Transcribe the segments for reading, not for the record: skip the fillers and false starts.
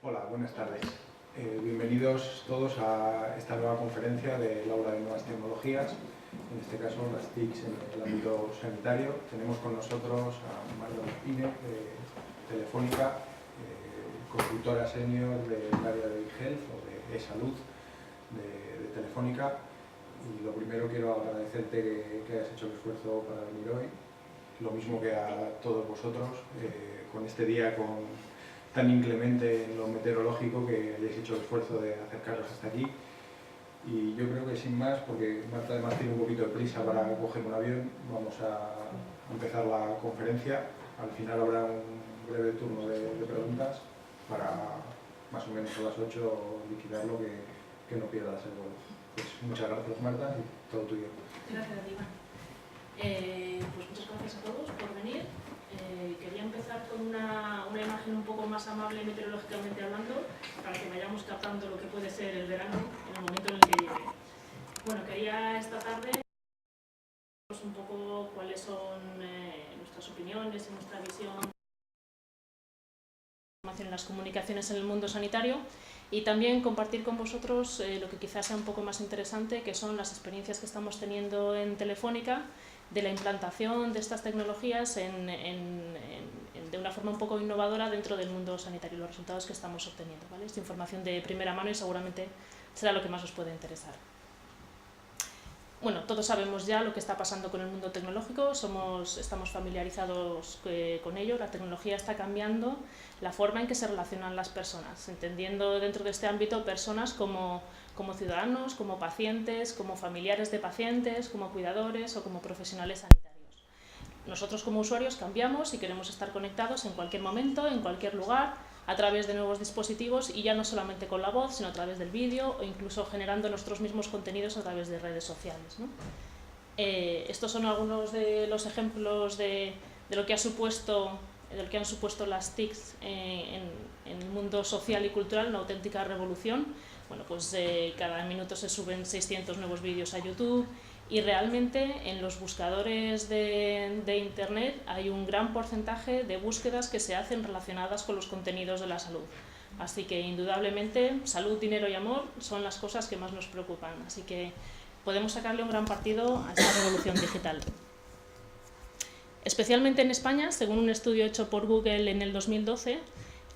Hola, buenas tardes. Bienvenidos todos a esta nueva conferencia del Aula de Nuevas Tecnologías, en este caso las TICs en el ámbito sanitario. Tenemos con nosotros a Marta Martínez, de Telefónica, consultora senior del área de eHealth o de eSalud de Telefónica. Y lo primero quiero agradecerte que hayas hecho el esfuerzo para venir hoy, lo mismo que a todos vosotros, con este día tan inclemente en lo meteorológico, que hayáis hecho el esfuerzo de acercaros hasta aquí. Y yo creo que sin más, porque Marta además tiene un poquito de prisa para coger un avión, vamos a empezar la conferencia. Al final habrá un breve turno de preguntas para más o menos a las 8 liquidarlo, que no pierdas el vuelo. Pues muchas gracias, Marta, y todo tuyo. Gracias, Iván. Pues muchas gracias a todos por venir. Quería empezar con una imagen un poco más amable meteorológicamente hablando, para que vayamos captando lo que puede ser el verano en el momento en el que llegue. Bueno, quería esta tarde un poco cuáles son nuestras opiniones y nuestra visión en las comunicaciones en el mundo sanitario, y también compartir con vosotros lo que quizás sea un poco más interesante, que son las experiencias que estamos teniendo en Telefónica de la implantación de estas tecnologías de una forma un poco innovadora dentro del mundo sanitario, los resultados que estamos obteniendo, ¿vale? Es información de primera mano y seguramente será lo que más os puede interesar. Bueno, todos sabemos ya lo que está pasando con el mundo tecnológico, estamos familiarizados con ello. La tecnología está cambiando la forma en que se relacionan las personas, entendiendo dentro de este ámbito personas como ciudadanos, como pacientes, como familiares de pacientes, como cuidadores o como profesionales sanitarios. Nosotros como usuarios cambiamos y queremos estar conectados en cualquier momento, en cualquier lugar, a través de nuevos dispositivos, y ya no solamente con la voz, sino a través del vídeo o incluso generando nuestros mismos contenidos a través de redes sociales, ¿no? Estos son algunos de los ejemplos de lo que han supuesto las TICs en el mundo social y cultural, una auténtica revolución. Bueno, pues cada minuto se suben 600 nuevos vídeos a YouTube, y realmente en los buscadores de Internet hay un gran porcentaje de búsquedas que se hacen relacionadas con los contenidos de la salud. Así que indudablemente salud, dinero y amor son las cosas que más nos preocupan. Así que podemos sacarle un gran partido a esta revolución digital. Especialmente en España, según un estudio hecho por Google en el 2012,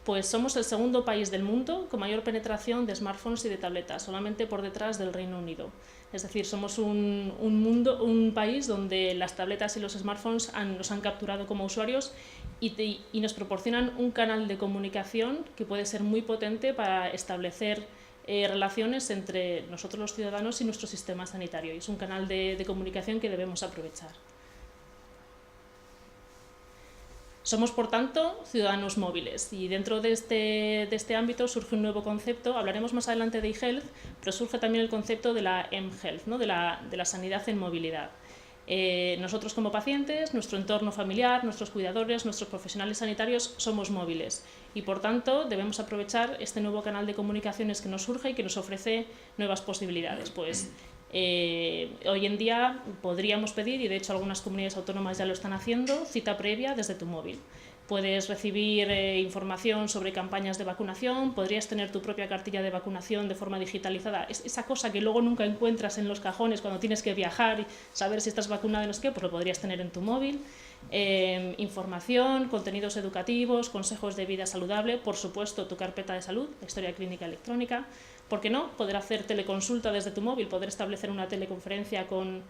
pues somos el segundo país del mundo con mayor penetración de smartphones y de tabletas, solamente por detrás del Reino Unido. Es decir, somos un país donde las tabletas y los smartphones nos han capturado como usuarios y nos proporcionan un canal de comunicación que puede ser muy potente para establecer relaciones entre nosotros los ciudadanos y nuestro sistema sanitario. Y es un canal de comunicación que debemos aprovechar. Somos, por tanto, ciudadanos móviles, y dentro de este ámbito surge un nuevo concepto. Hablaremos más adelante de eHealth, pero surge también el concepto de la mHealth, ¿no? de la sanidad en movilidad. Nosotros como pacientes, nuestro entorno familiar, nuestros cuidadores, nuestros profesionales sanitarios somos móviles, y por tanto debemos aprovechar este nuevo canal de comunicaciones que nos surge y que nos ofrece nuevas posibilidades. Pues hoy en día podríamos pedir, y de hecho algunas comunidades autónomas ya lo están haciendo, cita previa desde tu móvil. Puedes recibir información sobre campañas de vacunación, podrías tener tu propia cartilla de vacunación de forma digitalizada. Esa cosa que luego nunca encuentras en los cajones cuando tienes que viajar y saber si estás vacunado y no sé qué, pues lo podrías tener en tu móvil. Información, contenidos educativos, consejos de vida saludable, por supuesto tu carpeta de salud, la historia clínica electrónica. ¿Por qué no? Poder hacer teleconsulta desde tu móvil, poder establecer una teleconferencia con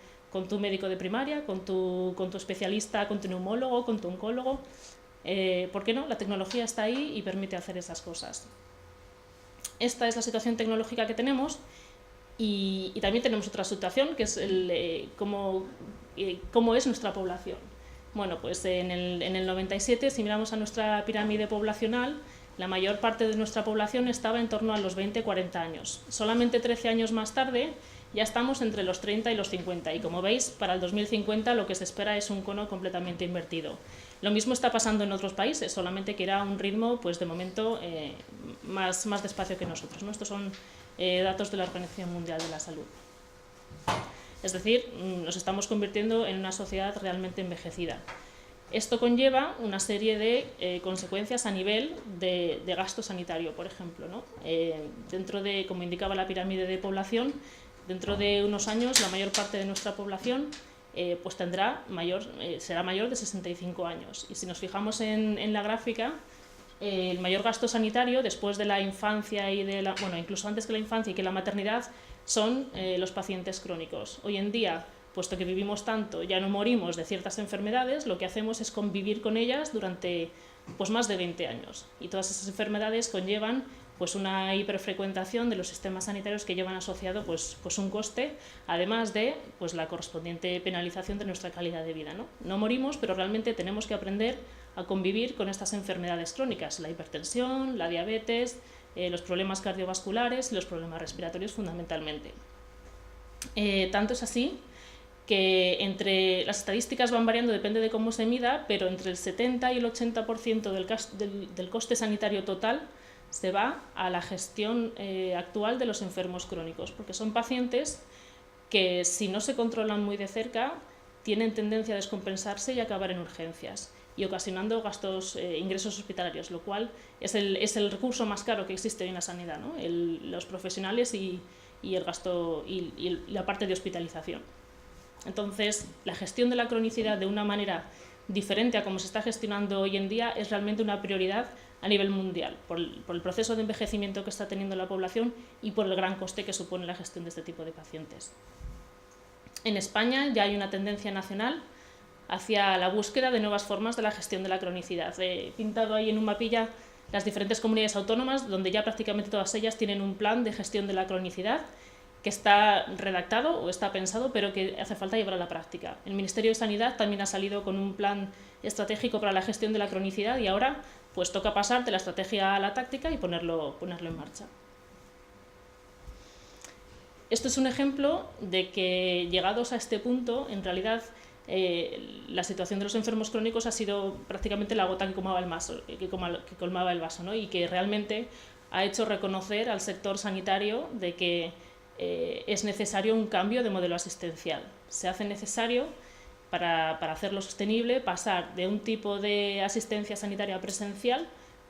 tu médico de primaria, con tu especialista, con tu neumólogo, con tu oncólogo. ¿Por qué no? La tecnología está ahí y permite hacer esas cosas. Esta es la situación tecnológica que tenemos, y también tenemos otra situación, que es cómo es nuestra población. Bueno, pues en el 97, si miramos a nuestra pirámide poblacional, la mayor parte de nuestra población estaba en torno a los 20-40 años. Solamente 13 años más tarde ya estamos entre los 30 y los 50, y como veis, para el 2050 lo que se espera es un cono completamente invertido. Lo mismo está pasando en otros países, solamente que irá a un ritmo, pues de momento, más despacio que nosotros, ¿no? Estos son datos de la Organización Mundial de la Salud. Es decir, nos estamos convirtiendo en una sociedad realmente envejecida. Esto conlleva una serie de consecuencias a nivel de gasto sanitario, por ejemplo, ¿no? Dentro de, como indicaba la pirámide de población, dentro de unos años la mayor parte de nuestra población pues será mayor de 65 años. Y si nos fijamos en la gráfica, el mayor gasto sanitario después de la infancia y incluso antes que la infancia y que la maternidad son los pacientes crónicos. Hoy en día, puesto que vivimos tanto, ya no morimos de ciertas enfermedades, lo que hacemos es convivir con ellas durante pues, más de 20 años. Y todas esas enfermedades conllevan pues, una hiperfrecuentación de los sistemas sanitarios que llevan asociado pues un coste, además de pues, la correspondiente penalización de nuestra calidad de vida, ¿no? No morimos, pero realmente tenemos que aprender a convivir con estas enfermedades crónicas, la hipertensión, la diabetes, los problemas cardiovasculares y los problemas respiratorios fundamentalmente. Tanto es así que las estadísticas van variando, depende de cómo se mida, pero entre el 70 y el 80% del coste sanitario total se va a la gestión actual de los enfermos crónicos, porque son pacientes que si no se controlan muy de cerca tienen tendencia a descompensarse y acabar en urgencias y ocasionando ingresos hospitalarios, lo cual es el recurso más caro que existe en la sanidad, ¿no? Los profesionales y el gasto y la parte de hospitalización. Entonces, la gestión de la cronicidad de una manera diferente a como se está gestionando hoy en día es realmente una prioridad a nivel mundial, por el proceso de envejecimiento que está teniendo la población y por el gran coste que supone la gestión de este tipo de pacientes. En España ya hay una tendencia nacional hacia la búsqueda de nuevas formas de la gestión de la cronicidad. He pintado ahí en un mapilla las diferentes comunidades autónomas, donde ya prácticamente todas ellas tienen un plan de gestión de la cronicidad que está redactado o está pensado, pero que hace falta llevar a la práctica. El Ministerio de Sanidad también ha salido con un plan estratégico para la gestión de la cronicidad y ahora pues toca pasar de la estrategia a la táctica y ponerlo en marcha. Esto es un ejemplo de que, llegados a este punto, en realidad la situación de los enfermos crónicos ha sido prácticamente la gota que colmaba el vaso, ¿no? Y que realmente ha hecho reconocer al sector sanitario de que es necesario un cambio de modelo asistencial. Se hace necesario, para hacerlo sostenible, pasar de un tipo de asistencia sanitaria presencial,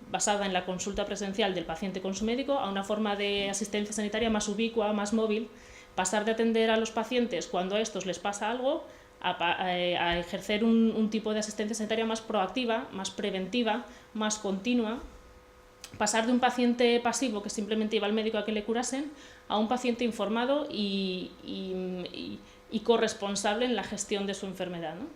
basada en la consulta presencial del paciente con su médico, a una forma de asistencia sanitaria más ubicua, más móvil, pasar de atender a los pacientes cuando a estos les pasa algo, a ejercer un tipo de asistencia sanitaria más proactiva, más preventiva, más continua, pasar de un paciente pasivo que simplemente iba al médico a que le curasen, a un paciente informado y corresponsable en la gestión de su enfermedad, ¿no?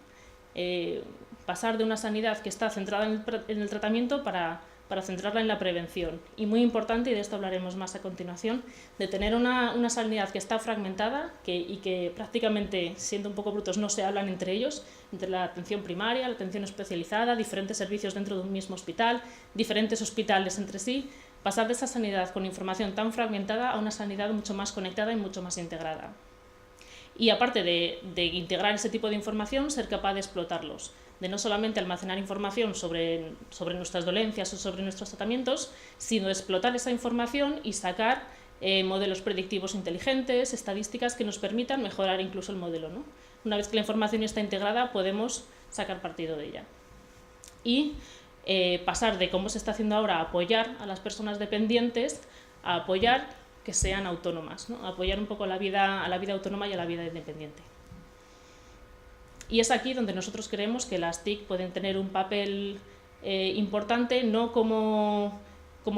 Pasar de una sanidad que está centrada en el tratamiento para centrarla en la prevención. Y muy importante, y de esto hablaremos más a continuación, de tener una sanidad que está fragmentada y que prácticamente, siendo un poco brutos, no se hablan entre ellos, entre la atención primaria, la atención especializada, diferentes servicios dentro de un mismo hospital, diferentes hospitales entre sí, pasar de esa sanidad con información tan fragmentada a una sanidad mucho más conectada y mucho más integrada. Y aparte de integrar ese tipo de información, ser capaz de explotarlos, de no solamente almacenar información sobre nuestras dolencias o sobre nuestros tratamientos, sino de explotar esa información y sacar modelos predictivos inteligentes, estadísticas que nos permitan mejorar incluso el modelo, ¿no? Una vez que la información está integrada, podemos sacar partido de ella. Y pasar de cómo se está haciendo ahora a apoyar a las personas dependientes a apoyar que sean autónomas, ¿no? Apoyar un poco a la vida autónoma y a la vida independiente. Y es aquí donde nosotros creemos que las TIC pueden tener un papel importante, no como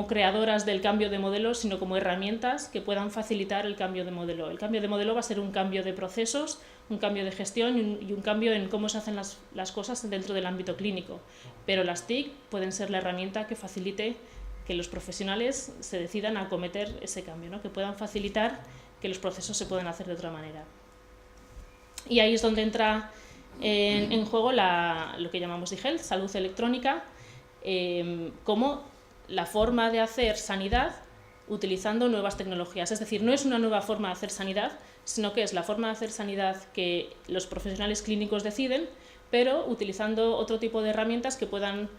creadoras del cambio de modelo, sino como herramientas que puedan facilitar el cambio de modelo. El cambio de modelo va a ser un cambio de procesos, un cambio de gestión y un cambio en cómo se hacen las cosas dentro del ámbito clínico. Pero las TIC pueden ser la herramienta que facilite que los profesionales se decidan a acometer ese cambio, ¿no? Que puedan facilitar que los procesos se puedan hacer de otra manera. Y ahí es donde entra en juego lo que llamamos eHealth, salud electrónica, como la forma de hacer sanidad utilizando nuevas tecnologías. Es decir, no es una nueva forma de hacer sanidad, sino que es la forma de hacer sanidad que los profesionales clínicos deciden, pero utilizando otro tipo de herramientas que puedan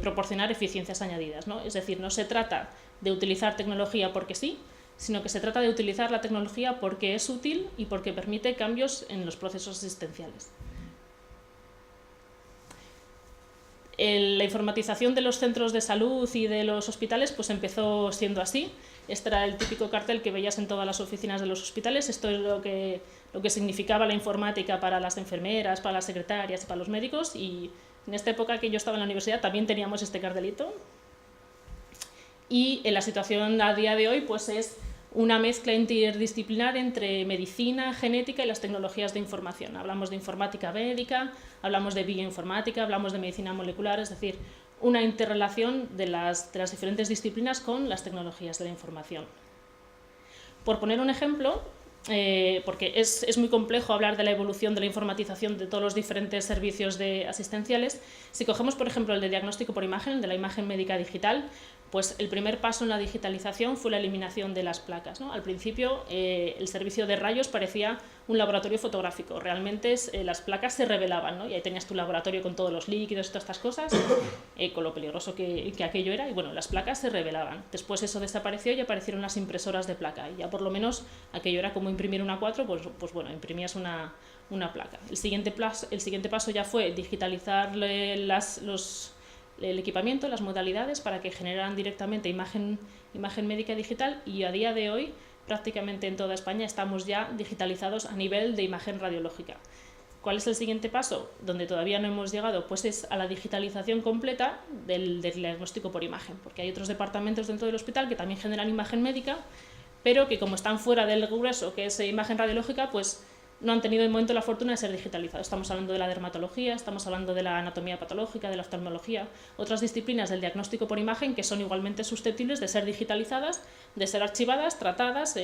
proporcionar eficiencias añadidas, ¿no? Es decir, no se trata de utilizar tecnología porque sí, sino que se trata de utilizar la tecnología porque es útil y porque permite cambios en los procesos asistenciales. La informatización de los centros de salud y de los hospitales pues empezó siendo así. Este era el típico cartel que veías en todas las oficinas de los hospitales. Esto es lo que significaba la informática para las enfermeras, para las secretarias y para los médicos. Y en esta época que yo estaba en la universidad también teníamos este cartelito. Y en la situación a día de hoy pues es una mezcla interdisciplinar entre medicina, genética y las tecnologías de información. Hablamos de informática médica, hablamos de bioinformática, hablamos de medicina molecular, es decir, una interrelación de las diferentes disciplinas con las tecnologías de la información. Por poner un ejemplo, porque es muy complejo hablar de la evolución de la informatización de todos los diferentes servicios asistenciales, si cogemos, por ejemplo, el de diagnóstico por imagen, el de la imagen médica digital, pues el primer paso en la digitalización fue la eliminación de las placas, ¿no? Al principio el servicio de rayos parecía un laboratorio fotográfico, realmente las placas se revelaban, ¿no? Y ahí tenías tu laboratorio con todos los líquidos y todas estas cosas, con lo peligroso que aquello era, y bueno, las placas se revelaban. Después eso desapareció y aparecieron las impresoras de placa, y ya por lo menos aquello era como imprimir una 4, pues bueno, imprimías una placa. El siguiente paso ya fue digitalizar el equipamiento, las modalidades para que generaran directamente imagen médica digital, y a día de hoy prácticamente en toda España estamos ya digitalizados a nivel de imagen radiológica. ¿Cuál es el siguiente paso? Donde todavía no hemos llegado, pues es a la digitalización completa del diagnóstico por imagen, porque hay otros departamentos dentro del hospital que también generan imagen médica, pero que como están fuera del grueso que es imagen radiológica, pues no han tenido de momento la fortuna de ser digitalizados. Estamos hablando de la dermatología, estamos hablando de la anatomía patológica, de la oftalmología, otras disciplinas del diagnóstico por imagen que son igualmente susceptibles de ser digitalizadas, de ser archivadas, tratadas,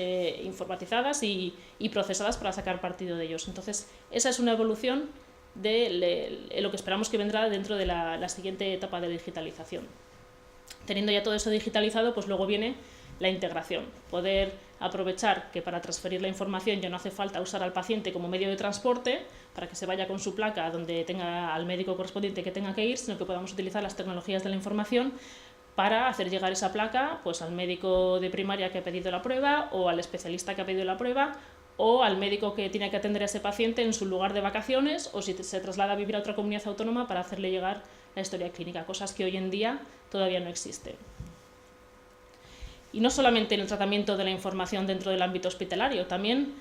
informatizadas y procesadas para sacar partido de ellos. Entonces, esa es una evolución de lo que esperamos que vendrá dentro de la siguiente etapa de digitalización. Teniendo ya todo eso digitalizado, pues luego viene la integración, poder aprovechar que para transferir la información ya no hace falta usar al paciente como medio de transporte para que se vaya con su placa donde tenga al médico correspondiente que tenga que ir, sino que podamos utilizar las tecnologías de la información para hacer llegar esa placa pues al médico de primaria que ha pedido la prueba, o al especialista que ha pedido la prueba, o al médico que tiene que atender a ese paciente en su lugar de vacaciones, o si se traslada a vivir a otra comunidad autónoma para hacerle llegar la historia clínica, cosas que hoy en día todavía no existen. Y no solamente en el tratamiento de la información dentro del ámbito hospitalario, también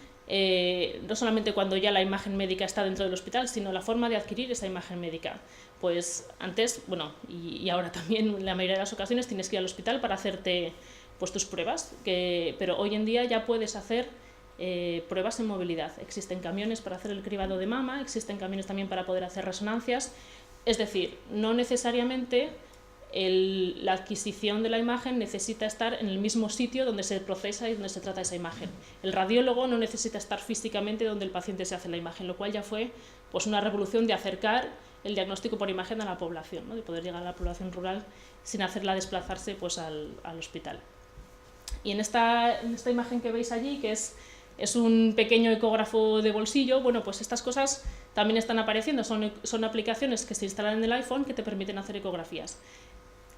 no solamente cuando ya la imagen médica está dentro del hospital, sino la forma de adquirir esa imagen médica. Pues antes, bueno, y ahora también en la mayoría de las ocasiones tienes que ir al hospital para hacerte pues, tus pruebas, pero hoy en día ya puedes hacer pruebas en movilidad. Existen camiones para hacer el cribado de mama, existen camiones también para poder hacer resonancias, es decir, no necesariamente la adquisición de la imagen necesita estar en el mismo sitio donde se procesa y donde se trata esa imagen. El radiólogo no necesita estar físicamente donde el paciente se hace la imagen, lo cual ya fue pues, una revolución de acercar el diagnóstico por imagen a la población, ¿no? De poder llegar a la población rural sin hacerla desplazarse pues, al hospital. Y en esta imagen que veis allí, que es un pequeño ecógrafo de bolsillo, bueno, pues estas cosas también están apareciendo, son aplicaciones que se instalan en el iPhone que te permiten hacer ecografías.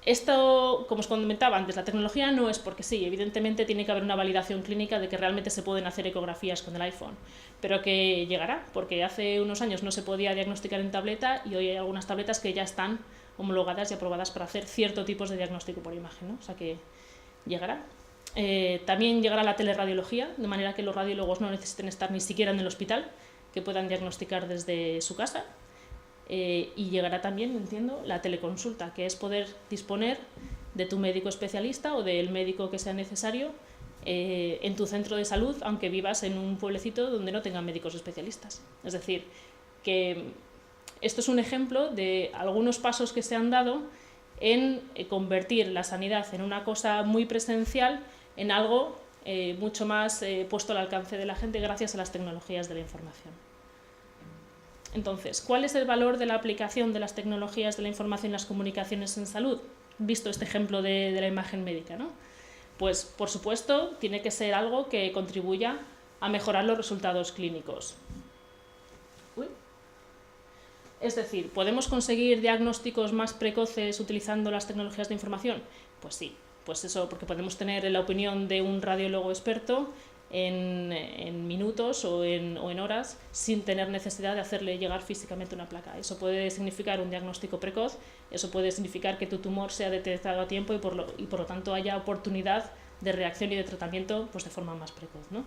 Esto, como os comentaba antes, la tecnología no es porque sí, evidentemente tiene que haber una validación clínica de que realmente se pueden hacer ecografías con el iPhone, pero que llegará, porque hace unos años no se podía diagnosticar en tableta y hoy hay algunas tabletas que ya están homologadas y aprobadas para hacer ciertos tipos de diagnóstico por imagen, ¿no? O sea que llegará. También llegará la teleradiología, de manera que los radiólogos no necesiten estar ni siquiera en el hospital, que puedan diagnosticar desde su casa. Y llegará también, entiendo, la teleconsulta, que es poder disponer de tu médico especialista o del médico que sea necesario en tu centro de salud, aunque vivas en un pueblecito donde no tengan médicos especialistas. Es decir, que esto es un ejemplo de algunos pasos que se han dado en convertir la sanidad en una cosa muy presencial en algo mucho más puesto al alcance de la gente gracias a las tecnologías de la información. Entonces, ¿cuál es el valor de la aplicación de las tecnologías de la información y las comunicaciones en salud? Visto este ejemplo de la imagen médica, ¿no? Pues, por supuesto, tiene que ser algo que contribuya a mejorar los resultados clínicos. Es decir, ¿podemos conseguir diagnósticos más precoces utilizando las tecnologías de información? Pues sí, pues eso, porque podemos tener la opinión de un radiólogo experto en minutos o en horas sin tener necesidad de hacerle llegar físicamente una placa. Eso puede significar un diagnóstico precoz, eso puede significar que tu tumor sea detectado a tiempo y por lo tanto haya oportunidad de reacción y de tratamiento pues, de forma más precoz, ¿no?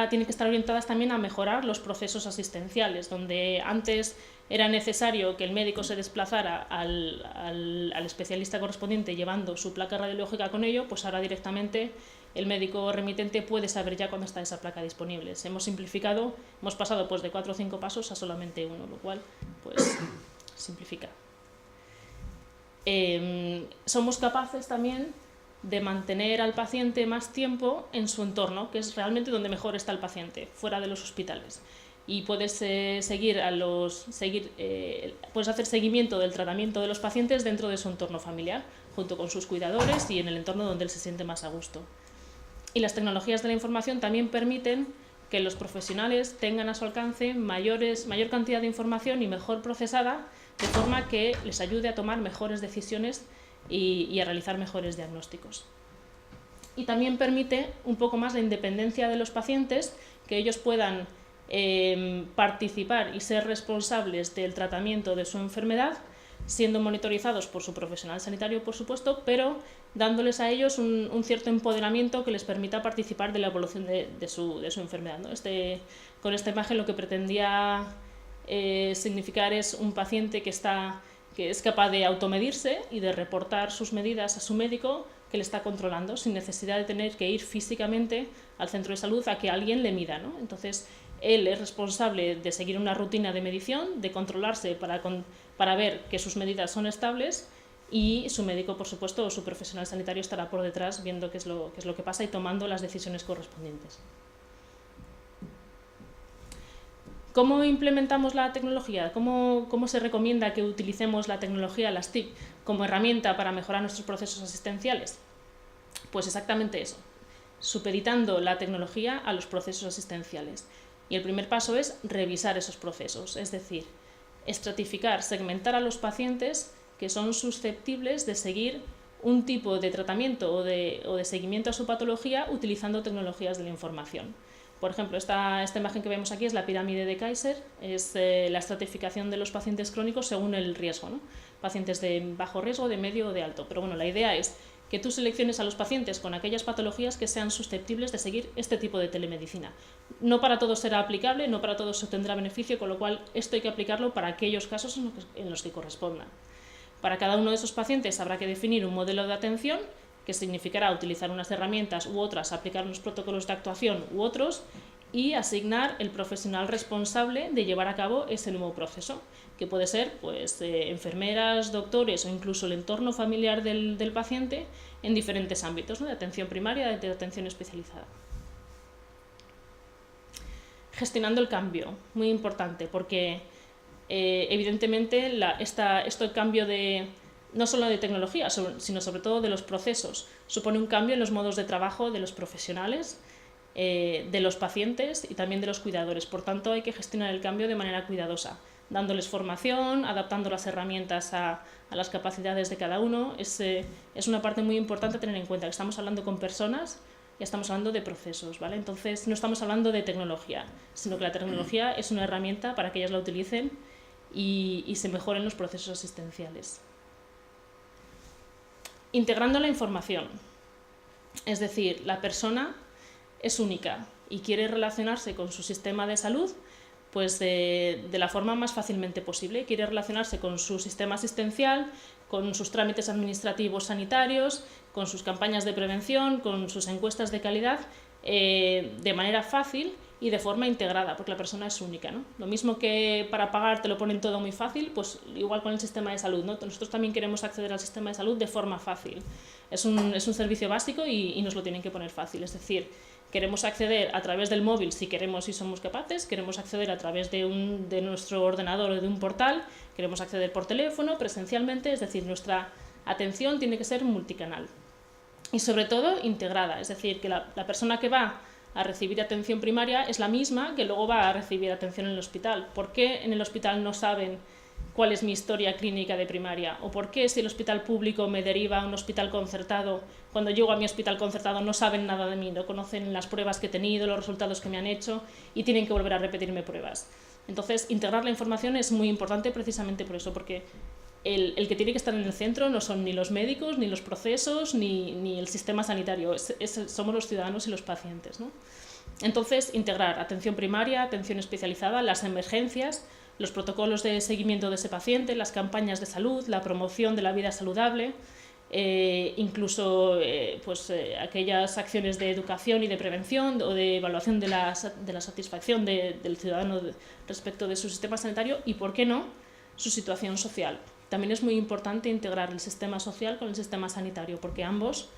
Tienen que estar orientadas también a mejorar los procesos asistenciales, donde antes era necesario que el médico se desplazara al especialista correspondiente llevando su placa radiológica con ello, pues ahora directamente el médico remitente puede saber ya cuándo está esa placa disponible. Hemos simplificado, hemos pasado pues, de 4 o 5 pasos a solamente 1, lo cual pues, simplifica. Somos capaces también de mantener al paciente más tiempo en su entorno, que es realmente donde mejor está el paciente, fuera de los hospitales. Y puedes puedes hacer seguimiento del tratamiento de los pacientes dentro de su entorno familiar, junto con sus cuidadores y en el entorno donde él se siente más a gusto. Y las tecnologías de la información también permiten que los profesionales tengan a su alcance mayor cantidad de información y mejor procesada, de forma que les ayude a tomar mejores decisiones y a realizar mejores diagnósticos. Y también permite un poco más la independencia de los pacientes, que ellos puedan participar y ser responsables del tratamiento de su enfermedad, siendo monitorizados por su profesional sanitario, por supuesto, pero dándoles a ellos un cierto empoderamiento que les permita participar de la evolución de su enfermedad, ¿no? Con esta imagen lo que pretendía significar es un paciente que es capaz de automedirse y de reportar sus medidas a su médico, que le está controlando sin necesidad de tener que ir físicamente al centro de salud a que alguien le mida, ¿no? Entonces, él es responsable de seguir una rutina de medición, de controlarse para ver que sus medidas son estables, y su médico, por supuesto, o su profesional sanitario estará por detrás viendo qué es lo que pasa y tomando las decisiones correspondientes. ¿Cómo implementamos la tecnología? ¿Cómo se recomienda que utilicemos la tecnología, las TIC, como herramienta para mejorar nuestros procesos asistenciales? Pues exactamente eso, supeditando la tecnología a los procesos asistenciales. Y el primer paso es revisar esos procesos, es decir, estratificar, segmentar a los pacientes que son susceptibles de seguir un tipo de tratamiento o de seguimiento a su patología utilizando tecnologías de la información. Por ejemplo, esta imagen que vemos aquí es la pirámide de Kaiser, es la estratificación de los pacientes crónicos según el riesgo, ¿no? Pacientes de bajo riesgo, de medio o de alto. Pero bueno, la idea es que tú selecciones a los pacientes con aquellas patologías que sean susceptibles de seguir este tipo de telemedicina. No para todos será aplicable, no para todos obtendrá beneficio, con lo cual esto hay que aplicarlo para aquellos casos en los que corresponda. Para cada uno de esos pacientes habrá que definir un modelo de atención, que significará utilizar unas herramientas u otras, aplicar unos protocolos de actuación u otros, y asignar el profesional responsable de llevar a cabo ese nuevo proceso, que puede ser pues, enfermeras, doctores o incluso el entorno familiar del paciente en diferentes ámbitos, ¿no? De atención primaria, de atención especializada. Gestionando el cambio, muy importante, porque evidentemente el cambio no solo de tecnología, sino sobre todo de los procesos, supone un cambio en los modos de trabajo de los profesionales, de los pacientes y también de los cuidadores. Por tanto, hay que gestionar el cambio de manera cuidadosa, dándoles formación, adaptando las herramientas a las capacidades de cada uno. Es una parte muy importante a tener en cuenta, que estamos hablando con personas y estamos hablando de procesos, ¿vale? Entonces, no estamos hablando de tecnología, sino que la tecnología es una herramienta para que ellas la utilicen y se mejoren los procesos asistenciales. Integrando la información, es decir, la persona es única y quiere relacionarse con su sistema de salud pues de la forma más fácilmente posible. Quiere relacionarse con su sistema asistencial, con sus trámites administrativos sanitarios, con sus campañas de prevención, con sus encuestas de calidad, de manera fácil y de forma integrada, porque la persona es única, ¿no? Lo mismo que para pagar te lo ponen todo muy fácil, pues igual con el sistema de salud, ¿no? Nosotros también queremos acceder al sistema de salud de forma fácil. Es un servicio básico y nos lo tienen que poner fácil, es decir, queremos acceder a través del móvil si queremos y somos capaces, queremos acceder a través de nuestro ordenador o de un portal, queremos acceder por teléfono, presencialmente, es decir, nuestra atención tiene que ser multicanal y sobre todo integrada, es decir, que la persona que va a recibir atención primaria es la misma que luego va a recibir atención en el hospital. ¿Por qué en el hospital no saben cuál es mi historia clínica de primaria, o por qué si el hospital público me deriva a un hospital concertado, cuando llego a mi hospital concertado no saben nada de mí, no conocen las pruebas que he tenido, los resultados que me han hecho y tienen que volver a repetirme pruebas. Entonces, integrar la información es muy importante precisamente por eso, porque el que tiene que estar en el centro no son ni los médicos, ni los procesos, ni el sistema sanitario, somos los ciudadanos y los pacientes, ¿no? Entonces, integrar atención primaria, atención especializada, las emergencias, los protocolos de seguimiento de ese paciente, las campañas de salud, la promoción de la vida saludable, incluso aquellas acciones de educación y de prevención o de evaluación de la satisfacción del ciudadano respecto de su sistema sanitario y, ¿por qué no?, su situación social. También es muy importante integrar el sistema social con el sistema sanitario, porque ambos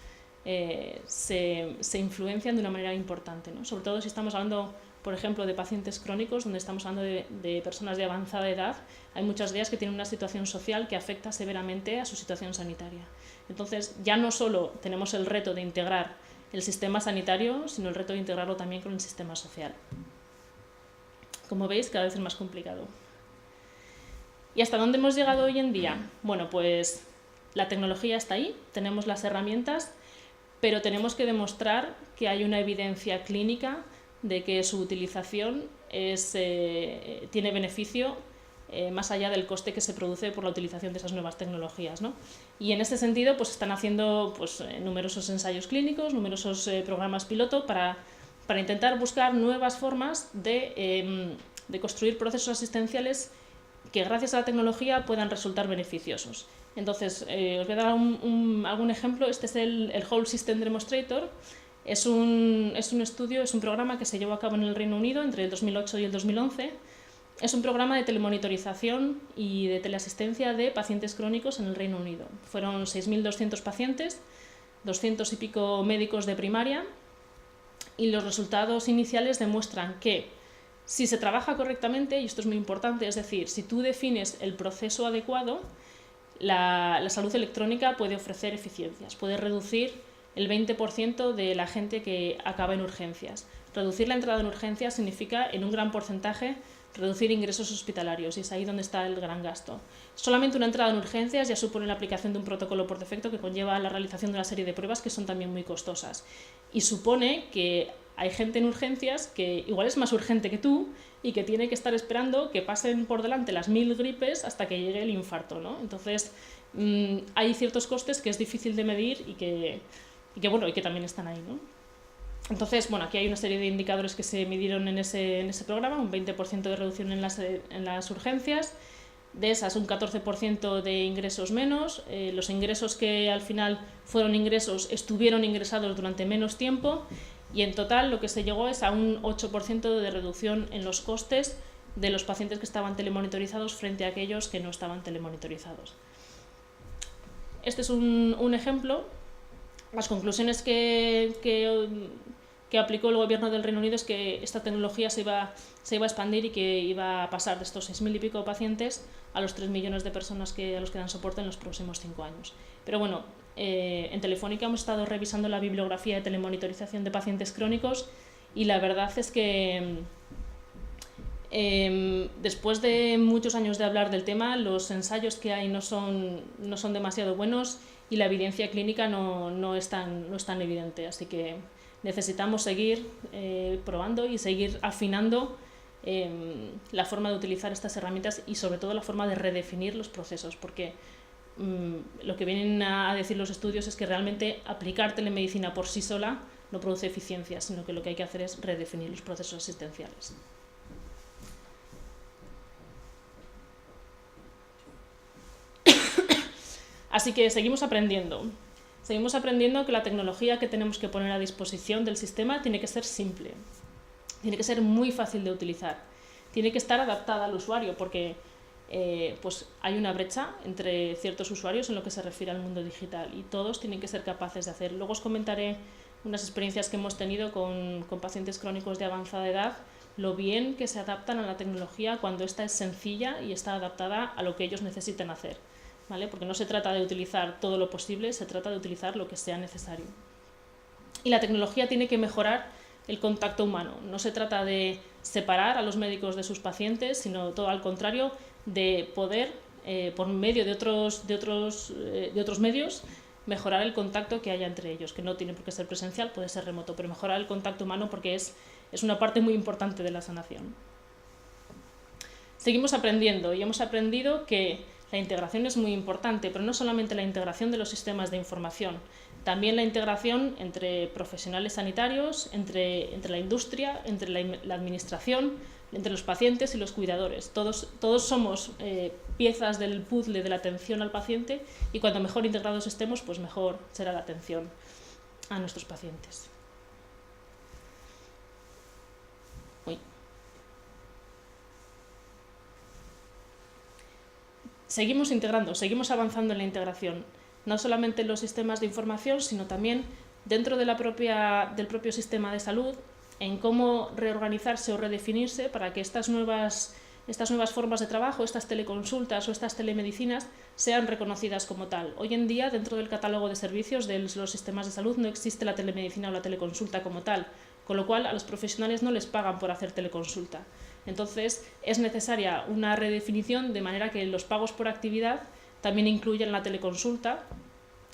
se influencian de una manera importante, ¿no? Sobre todo si estamos hablando, por ejemplo, de pacientes crónicos, donde estamos hablando de personas de avanzada edad, hay muchas de ellas que tienen una situación social que afecta severamente a su situación sanitaria. Entonces, ya no solo tenemos el reto de integrar el sistema sanitario, sino el reto de integrarlo también con el sistema social. Como veis, cada vez es más complicado. ¿Y hasta dónde hemos llegado hoy en día? Bueno, pues la tecnología está ahí, tenemos las herramientas, pero tenemos que demostrar que hay una evidencia clínica de que su utilización tiene beneficio más allá del coste que se produce por la utilización de esas nuevas tecnologías, ¿no? Y en este sentido pues están haciendo numerosos ensayos clínicos, numerosos programas piloto para intentar buscar nuevas formas de construir procesos asistenciales que gracias a la tecnología puedan resultar beneficiosos. Entonces, os voy a dar algún ejemplo. Este es el Whole System Demonstrator. Es un estudio, es un programa que se llevó a cabo en el Reino Unido entre el 2008 y el 2011. Es un programa de telemonitorización y de teleasistencia de pacientes crónicos en el Reino Unido. Fueron 6.200 pacientes, 200 y pico médicos de primaria, y los resultados iniciales demuestran que si se trabaja correctamente, y esto es muy importante, es decir, si tú defines el proceso adecuado, la salud electrónica puede ofrecer eficiencias, puede reducir el 20% de la gente que acaba en urgencias. Reducir la entrada en urgencias significa, en un gran porcentaje, reducir ingresos hospitalarios, y es ahí donde está el gran gasto. Solamente una entrada en urgencias ya supone la aplicación de un protocolo por defecto que conlleva la realización de una serie de pruebas que son también muy costosas. Y supone que hay gente en urgencias que igual es más urgente que tú y que tiene que estar esperando que pasen por delante las 1000 gripes hasta que llegue el infarto, ¿no? Entonces, hay ciertos costes que es difícil de medir y que también están ahí, ¿no? Entonces, aquí hay una serie de indicadores que se midieron en ese programa, un 20% de reducción en las urgencias, de esas un 14% de ingresos menos, los ingresos que al final fueron ingresos estuvieron ingresados durante menos tiempo, y en total lo que se llegó es a un 8% de reducción en los costes de los pacientes que estaban telemonitorizados frente a aquellos que no estaban telemonitorizados. Este es un ejemplo. Las conclusiones que aplicó el gobierno del Reino Unido es que esta tecnología se iba a expandir y que iba a pasar de estos 6.000 y pico pacientes a los 3 millones de personas a los que dan soporte en los próximos 5 años. Pero bueno, en Telefónica hemos estado revisando la bibliografía de telemonitorización de pacientes crónicos y la verdad es que después de muchos años de hablar del tema, los ensayos que hay no son demasiado buenos y la evidencia clínica no es tan evidente, así que necesitamos seguir probando y seguir afinando la forma de utilizar estas herramientas y sobre todo la forma de redefinir los procesos, porque lo que vienen a decir los estudios es que realmente aplicar telemedicina por sí sola no produce eficiencia, sino que lo que hay que hacer es redefinir los procesos asistenciales. Así que seguimos aprendiendo que la tecnología que tenemos que poner a disposición del sistema tiene que ser simple, tiene que ser muy fácil de utilizar, tiene que estar adaptada al usuario, porque hay una brecha entre ciertos usuarios en lo que se refiere al mundo digital y todos tienen que ser capaces de hacer. Luego os comentaré unas experiencias que hemos tenido con pacientes crónicos de avanzada edad, lo bien que se adaptan a la tecnología cuando esta es sencilla y está adaptada a lo que ellos necesiten hacer, ¿vale? Porque no se trata de utilizar todo lo posible, se trata de utilizar lo que sea necesario. Y la tecnología tiene que mejorar el contacto humano. No se trata de separar a los médicos de sus pacientes, sino todo al contrario, de poder por medio de otros medios, mejorar el contacto que haya entre ellos, que no tiene por qué ser presencial, puede ser remoto, pero mejorar el contacto humano porque es una parte muy importante de la sanación. Seguimos aprendiendo y hemos aprendido que la integración es muy importante, pero no solamente la integración de los sistemas de información, también la integración entre profesionales sanitarios, entre la industria, entre la administración, entre los pacientes y los cuidadores. Todos somos piezas del puzzle de la atención al paciente y cuanto mejor integrados estemos, pues mejor será la atención a nuestros pacientes. Seguimos integrando, seguimos avanzando en la integración, no solamente en los sistemas de información, sino también dentro del propio sistema de salud, en cómo reorganizarse o redefinirse para que estas nuevas formas de trabajo, estas teleconsultas o estas telemedicinas, sean reconocidas como tal. Hoy en día, dentro del catálogo de servicios de los sistemas de salud, no existe la telemedicina o la teleconsulta como tal, con lo cual a los profesionales no les pagan por hacer teleconsulta. Entonces, es necesaria una redefinición de manera que los pagos por actividad también incluyan la teleconsulta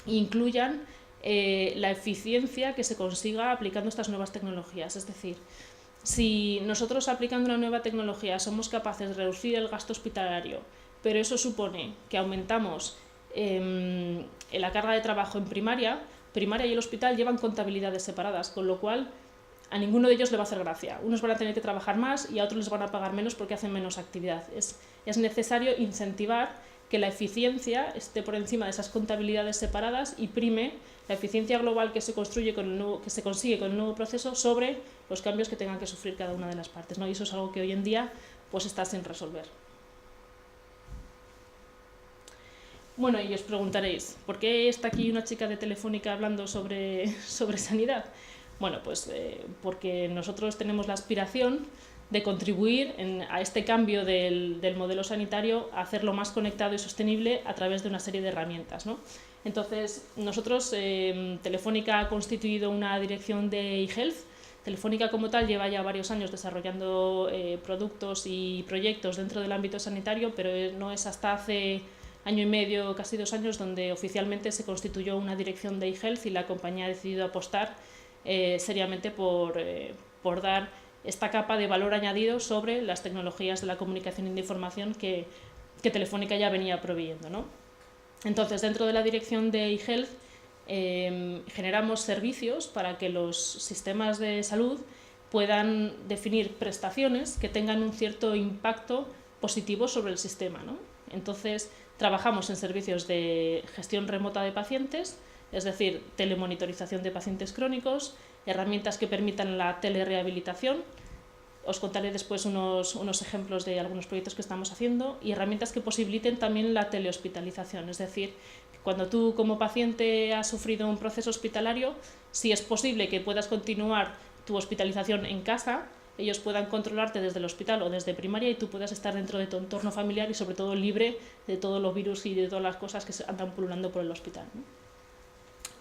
e incluyan la eficiencia que se consiga aplicando estas nuevas tecnologías. Es decir, si nosotros aplicando una nueva tecnología somos capaces de reducir el gasto hospitalario, pero eso supone que aumentamos la carga de trabajo en primaria y el hospital llevan contabilidades separadas, con lo cual a ninguno de ellos le va a hacer gracia. Unos van a tener que trabajar más y a otros les van a pagar menos porque hacen menos actividad. Es necesario incentivar que la eficiencia esté por encima de esas contabilidades separadas y prime la eficiencia global que se consigue con el nuevo proceso sobre los cambios que tengan que sufrir cada una de las partes, ¿no? Y eso es algo que hoy en día pues está sin resolver. Bueno, y os preguntaréis, ¿por qué está aquí una chica de Telefónica hablando sobre sanidad? Bueno, pues porque nosotros tenemos la aspiración de contribuir a este cambio del modelo sanitario, a hacerlo más conectado y sostenible a través de una serie de herramientas, ¿no? Entonces, nosotros, Telefónica ha constituido una dirección de eHealth. Telefónica como tal lleva ya varios años desarrollando productos y proyectos dentro del ámbito sanitario, pero no es hasta hace año y medio, casi 2 años, donde oficialmente se constituyó una dirección de eHealth y la compañía ha decidido apostar seriamente por dar esta capa de valor añadido sobre las tecnologías de la comunicación y de información que Telefónica ya venía proveyendo, ¿no? Entonces, dentro de la dirección de eHealth generamos servicios para que los sistemas de salud puedan definir prestaciones que tengan un cierto impacto positivo sobre el sistema, ¿no? Entonces, trabajamos en servicios de gestión remota de pacientes, es decir, telemonitorización de pacientes crónicos, herramientas que permitan la telerehabilitación. Os contaré después unos ejemplos de algunos proyectos que estamos haciendo y herramientas que posibiliten también la telehospitalización, es decir, cuando tú como paciente has sufrido un proceso hospitalario, si es posible que puedas continuar tu hospitalización en casa, ellos puedan controlarte desde el hospital o desde primaria y tú puedas estar dentro de tu entorno familiar y sobre todo libre de todos los virus y de todas las cosas que andan pululando por el hospital, ¿no?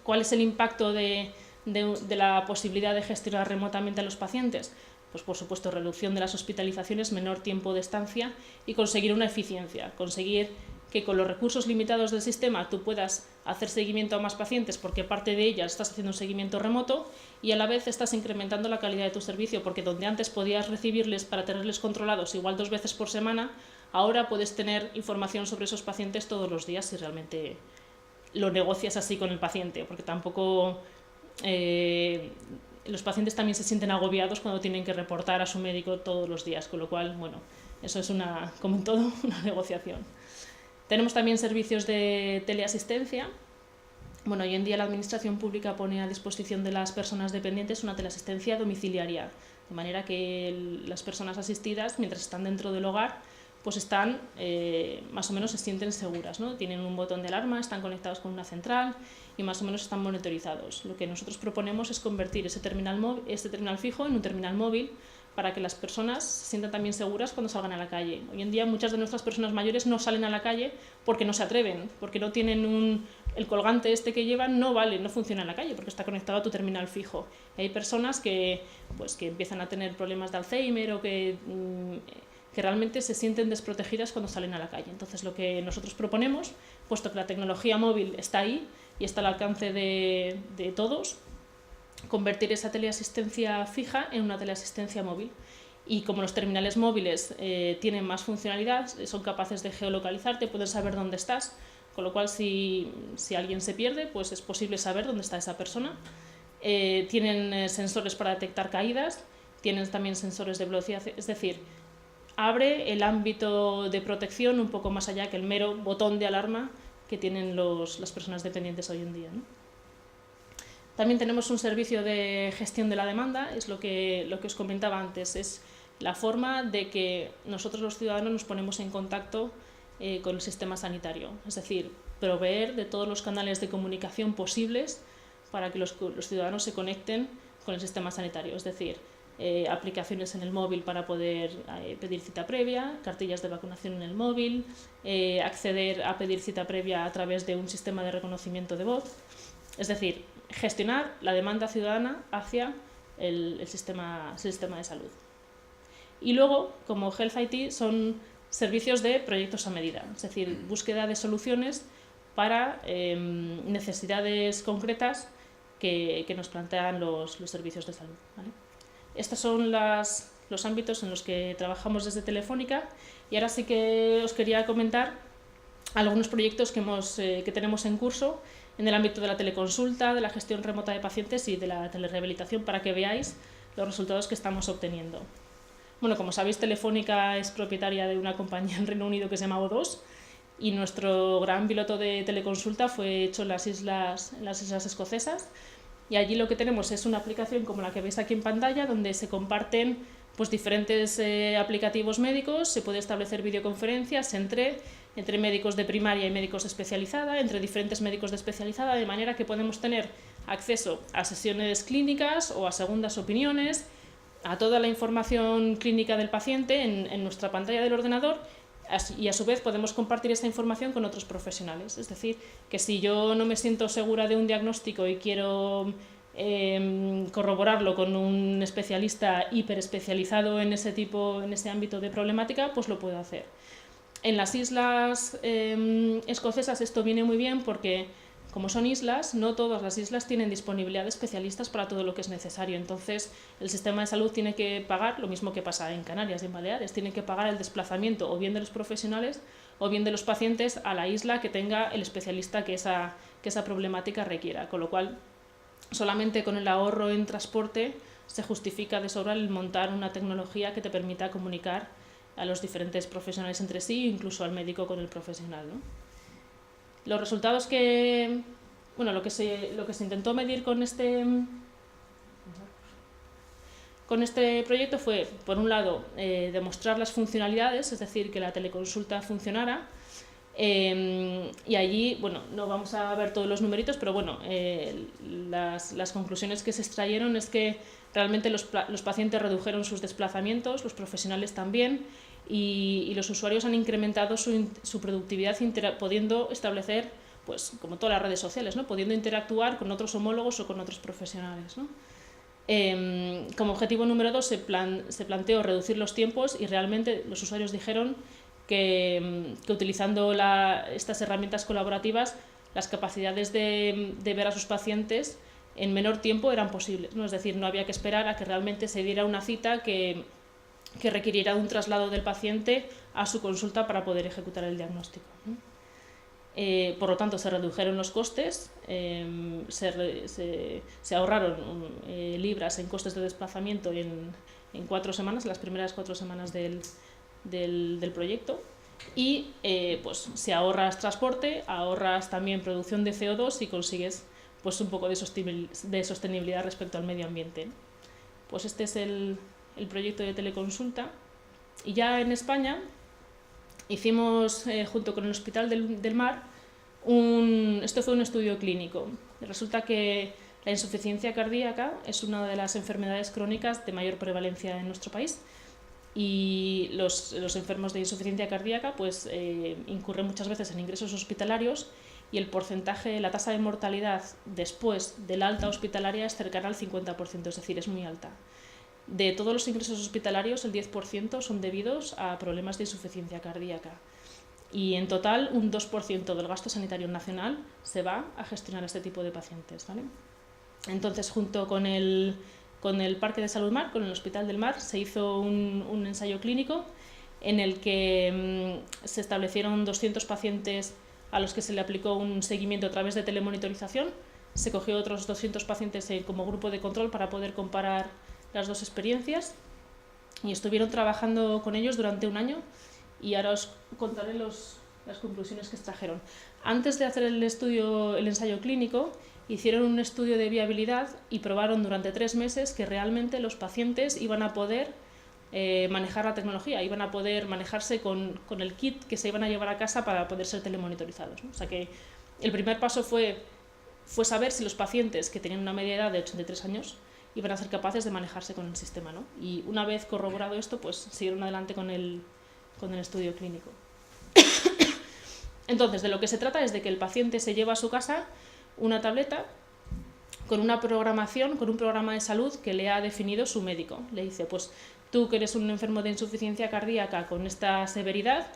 ¿Cuál es el impacto de la posibilidad de gestionar remotamente a los pacientes? Pues por supuesto reducción de las hospitalizaciones, menor tiempo de estancia y conseguir una eficiencia, conseguir que con los recursos limitados del sistema tú puedas hacer seguimiento a más pacientes porque parte de ellas estás haciendo un seguimiento remoto y a la vez estás incrementando la calidad de tu servicio porque donde antes podías recibirles para tenerles controlados igual 2 veces por semana, ahora puedes tener información sobre esos pacientes todos los días si realmente lo negocias así con el paciente, porque tampoco los pacientes también se sienten agobiados cuando tienen que reportar a su médico todos los días, con lo cual, bueno, eso es como en todo, una negociación. Tenemos también servicios de teleasistencia. Bueno, hoy en día la administración pública pone a disposición de las personas dependientes una teleasistencia domiciliaria, de manera que las personas asistidas, mientras están dentro del hogar, pues están, más o menos se sienten seguras, ¿no? Tienen un botón de alarma, están conectados con una central y más o menos están monitorizados. Lo que nosotros proponemos es convertir este terminal fijo en un terminal móvil para que las personas se sientan también seguras cuando salgan a la calle. Hoy en día muchas de nuestras personas mayores no salen a la calle porque no se atreven, porque no tienen el colgante este que llevan no vale, no funciona en la calle porque está conectado a tu terminal fijo. Y hay personas que empiezan a tener problemas de Alzheimer o que que realmente se sienten desprotegidas cuando salen a la calle. Entonces, lo que nosotros proponemos, puesto que la tecnología móvil está ahí y está al alcance de todos, convertir esa teleasistencia fija en una teleasistencia móvil. Y como los terminales móviles tienen más funcionalidad, son capaces de geolocalizarte, pueden saber dónde estás, con lo cual si alguien se pierde, pues es posible saber dónde está esa persona. Tienen sensores para detectar caídas, tienen también sensores de velocidad, es decir, abre el ámbito de protección un poco más allá que el mero botón de alarma que tienen las personas dependientes hoy en día, ¿no? También tenemos un servicio de gestión de la demanda, es lo que os comentaba antes, es la forma de que nosotros los ciudadanos nos ponemos en contacto con el sistema sanitario, es decir, proveer de todos los canales de comunicación posibles para que los ciudadanos se conecten con el sistema sanitario, es decir, aplicaciones en el móvil para poder pedir cita previa, cartillas de vacunación en el móvil, acceder a pedir cita previa a través de un sistema de reconocimiento de voz, es decir, gestionar la demanda ciudadana hacia el sistema de salud. Y luego, como Health IT, son servicios de proyectos a medida, es decir, búsqueda de soluciones para necesidades concretas que nos plantean los servicios de salud, ¿vale? Estos son los ámbitos en los que trabajamos desde Telefónica, y ahora sí que os quería comentar algunos proyectos que tenemos en curso en el ámbito de la teleconsulta, de la gestión remota de pacientes y de la telerehabilitación, para que veáis los resultados que estamos obteniendo. Bueno, como sabéis, Telefónica es propietaria de una compañía en Reino Unido que se llama O2, y nuestro gran piloto de teleconsulta fue hecho en las islas escocesas, y allí lo que tenemos es una aplicación como la que veis aquí en pantalla, donde se comparten pues diferentes aplicativos médicos, se puede establecer videoconferencias entre médicos de primaria y médicos de especializada, entre diferentes médicos de especializada, de manera que podemos tener acceso a sesiones clínicas o a segundas opiniones, a toda la información clínica del paciente en nuestra pantalla del ordenador, y a su vez podemos compartir esta información con otros profesionales. Es decir, que si yo no me siento segura de un diagnóstico y quiero corroborarlo con un especialista hiperespecializado en ese ámbito de problemática, pues lo puedo hacer. En las islas escocesas esto viene muy bien porque, como son islas, no todas las islas tienen disponibilidad de especialistas para todo lo que es necesario. Entonces, el sistema de salud tiene que pagar, lo mismo que pasa en Canarias y en Baleares, tiene que pagar el desplazamiento o bien de los profesionales o bien de los pacientes a la isla que tenga el especialista que esa problemática requiera. Con lo cual, solamente con el ahorro en transporte se justifica de sobra el montar una tecnología que te permita comunicar a los diferentes profesionales entre sí, incluso al médico con el profesional, ¿no? Los resultados lo que se intentó medir con este proyecto fue, por un lado, demostrar las funcionalidades, es decir, que la teleconsulta funcionara, y allí, bueno, no vamos a ver todos los numeritos, pero bueno, las conclusiones que se extrayeron es que realmente los pacientes redujeron sus desplazamientos, los profesionales también, y los usuarios han incrementado su productividad pudiendo establecer, pues como todas las redes sociales, ¿no? Pudiendo interactuar con otros homólogos o con otros profesionales, ¿no? Como objetivo número 2 se planteó reducir los tiempos, y realmente los usuarios dijeron que utilizando estas herramientas colaborativas, las capacidades de ver a sus pacientes en menor tiempo eran posibles, ¿no? Es decir, no había que esperar a que realmente se diera una cita que requiriera un traslado del paciente a su consulta para poder ejecutar el diagnóstico, ¿no? Por lo tanto, se redujeron los costes, se ahorraron libras en costes de desplazamiento en 4 semanas, las primeras 4 semanas del proyecto, y pues si ahorras transporte, ahorras también producción de CO2 y consigues pues un poco de sostenibilidad respecto al medio ambiente, ¿no? Pues este es el proyecto de teleconsulta. Y ya en España hicimos, junto con el Hospital del Mar, esto fue un estudio clínico. Resulta que la insuficiencia cardíaca es una de las enfermedades crónicas de mayor prevalencia en nuestro país, y los enfermos de insuficiencia cardíaca pues incurren muchas veces en ingresos hospitalarios, y la tasa de mortalidad después de la alta hospitalaria es cercana al 50%, es decir, es muy alta. de todos los ingresos hospitalarios, el 10% son debidos a problemas de insuficiencia cardíaca. Y en total, un 2% del gasto sanitario nacional se va a gestionar este tipo de pacientes, ¿vale? Entonces, junto con el Parque de Salud Mar, con el Hospital del Mar, se hizo un ensayo clínico en el que se establecieron 200 pacientes a los que se le aplicó un seguimiento a través de telemonitorización. Se cogió otros 200 pacientes como grupo de control para poder comparar las dos experiencias y estuvieron trabajando con ellos durante un año y ahora os contaré las conclusiones que extrajeron. Antes de hacer el ensayo clínico, hicieron un estudio de viabilidad y probaron durante 3 meses que realmente los pacientes iban a poder manejar la tecnología, iban a poder manejarse con el kit que se iban a llevar a casa para poder ser telemonitorizados, ¿no? O sea que el primer paso fue saber si los pacientes que tenían una media edad de 83 años iban a ser capaces de manejarse con el sistema, ¿no? Y una vez corroborado esto, pues siguieron adelante con el estudio clínico. Entonces, de lo que se trata es de que el paciente se lleva a su casa una tableta con una programación, con un programa de salud que le ha definido su médico. Le dice, pues tú que eres un enfermo de insuficiencia cardíaca con esta severidad,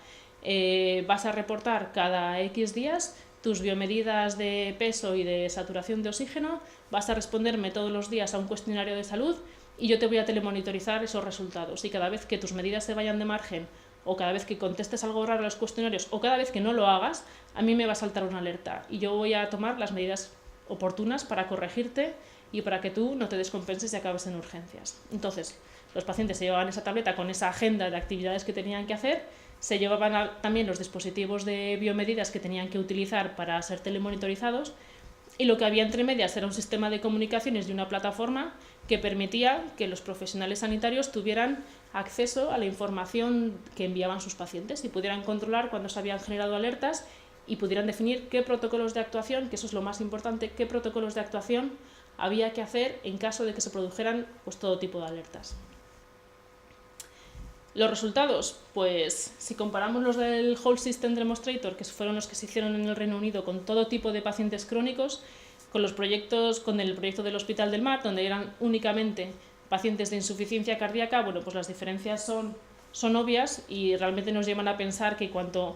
vas a reportar cada X días tus biomedidas de peso y de saturación de oxígeno, vas a responderme todos los días a un cuestionario de salud y yo te voy a telemonitorizar esos resultados. Y cada vez que tus medidas se vayan de margen, o cada vez que contestes algo raro a los cuestionarios, o cada vez que no lo hagas, a mí me va a saltar una alerta y yo voy a tomar las medidas oportunas para corregirte y para que tú no te descompenses y acabes en urgencias. Entonces, los pacientes se llevaban esa tableta con esa agenda de actividades que tenían que hacer, se llevaban también los dispositivos de biomedidas que tenían que utilizar para ser telemonitorizados y lo que había entre medias era un sistema de comunicaciones y una plataforma que permitía que los profesionales sanitarios tuvieran acceso a la información que enviaban sus pacientes y pudieran controlar cuando se habían generado alertas y pudieran definir qué protocolos de actuación, que eso es lo más importante, qué protocolos de actuación había que hacer en caso de que se produjeran pues, todo tipo de alertas. Los resultados, pues si comparamos los del Whole System Demonstrator, que fueron los que se hicieron en el Reino Unido con todo tipo de pacientes crónicos, con el proyecto del Hospital del Mar, donde eran únicamente pacientes de insuficiencia cardíaca, bueno, pues las diferencias son obvias y realmente nos llevan a pensar que cuanto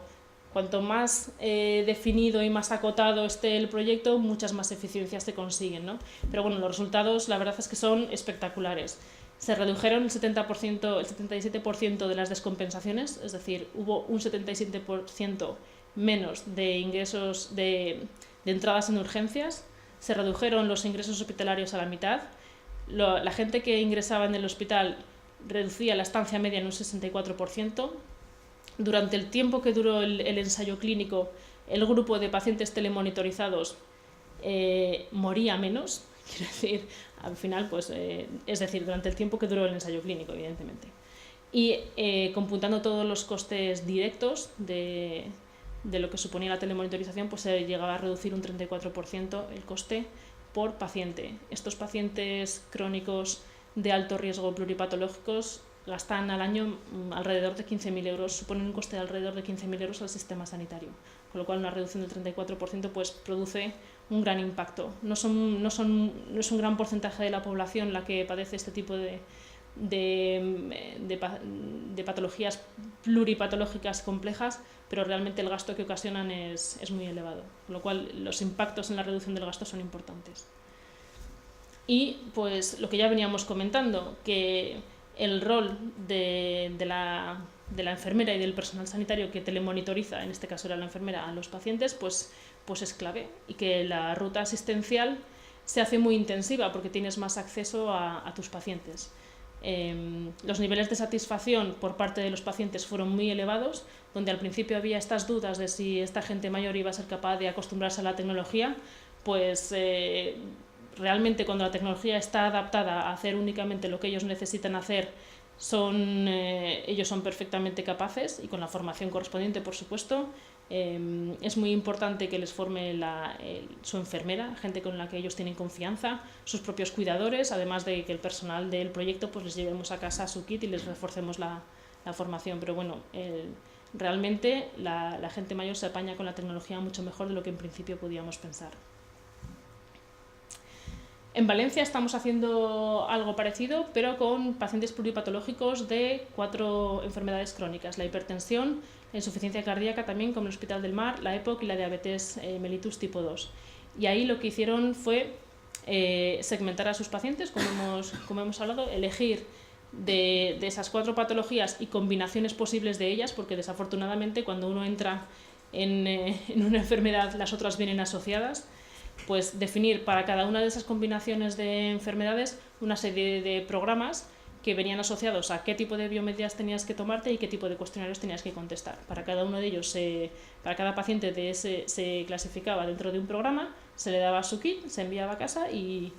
más definido y más acotado esté el proyecto, muchas más eficiencias se consiguen, ¿no? Pero bueno, los resultados la verdad es que son espectaculares. Se redujeron el 77% de las descompensaciones, es decir, hubo un 77% menos de ingresos de entradas en urgencias, se redujeron los ingresos hospitalarios a la mitad, la gente que ingresaba en el hospital reducía la estancia media en un 64%, durante el tiempo que duró el ensayo clínico, el grupo de pacientes telemonitorizados moría menos, quiero decir, al final, pues, es decir, durante el tiempo que duró el ensayo clínico, evidentemente. Y computando todos los costes directos de lo que suponía la telemonitorización, pues se llegaba a reducir un 34% el coste por paciente. Estos pacientes crónicos de alto riesgo pluripatológicos gastan al año alrededor de 15.000 euros, suponen un coste de alrededor de 15.000 euros al sistema sanitario, con lo cual una reducción del 34% pues, produce un gran impacto. No es un gran porcentaje de la población la que padece este tipo de patologías pluripatológicas complejas, pero realmente el gasto que ocasionan es muy elevado, con lo cual los impactos en la reducción del gasto son importantes. Y pues lo que ya veníamos comentando, que el rol de la enfermera y del personal sanitario que telemonitoriza, en este caso era la enfermera, a los pacientes, pues es clave, y que la ruta asistencial se hace muy intensiva porque tienes más acceso a tus pacientes. Los niveles de satisfacción por parte de los pacientes fueron muy elevados, donde al principio había estas dudas de si esta gente mayor iba a ser capaz de acostumbrarse a la tecnología, pues realmente cuando la tecnología está adaptada a hacer únicamente lo que ellos necesitan hacer, ellos son perfectamente capaces y con la formación correspondiente, por supuesto. Es muy importante que les forme su enfermera, gente con la que ellos tienen confianza, sus propios cuidadores, además de que el personal del proyecto pues les llevemos a casa su kit y les reforcemos la formación. Pero bueno, realmente la gente mayor se apaña con la tecnología mucho mejor de lo que en principio podíamos pensar. En Valencia estamos haciendo algo parecido, pero con pacientes pluripatológicos de 4 enfermedades crónicas: la hipertensión, la insuficiencia cardíaca también, como el Hospital del Mar, la EPOC y la diabetes mellitus tipo 2. Y ahí lo que hicieron fue segmentar a sus pacientes, como hemos hablado, elegir de esas 4 patologías y combinaciones posibles de ellas, porque desafortunadamente cuando uno entra en una enfermedad las otras vienen asociadas. Pues definir para cada una de esas combinaciones de enfermedades una serie de programas que venían asociados a qué tipo de biomedidas tenías que tomarte y qué tipo de cuestionarios tenías que contestar. Para cada uno de ellos, para cada paciente de ese, se clasificaba dentro de un programa, se le daba su kit, se enviaba a casa y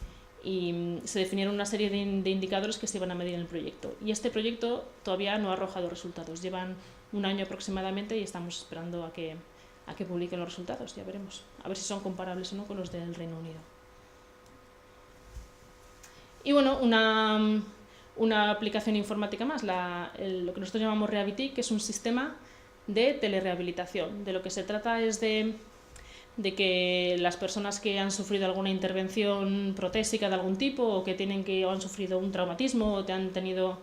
se definieron una serie de indicadores que se iban a medir en el proyecto. Y este proyecto todavía no ha arrojado resultados. Llevan un año aproximadamente y estamos esperando a que publiquen los resultados, ya veremos, a ver si son comparables o no con los del Reino Unido. Y bueno, una aplicación informática más, lo que nosotros llamamos Rehabitic, que es un sistema de telerehabilitación. De lo que se trata es de que las personas que han sufrido alguna intervención protésica de algún tipo o o han sufrido un traumatismo o han tenido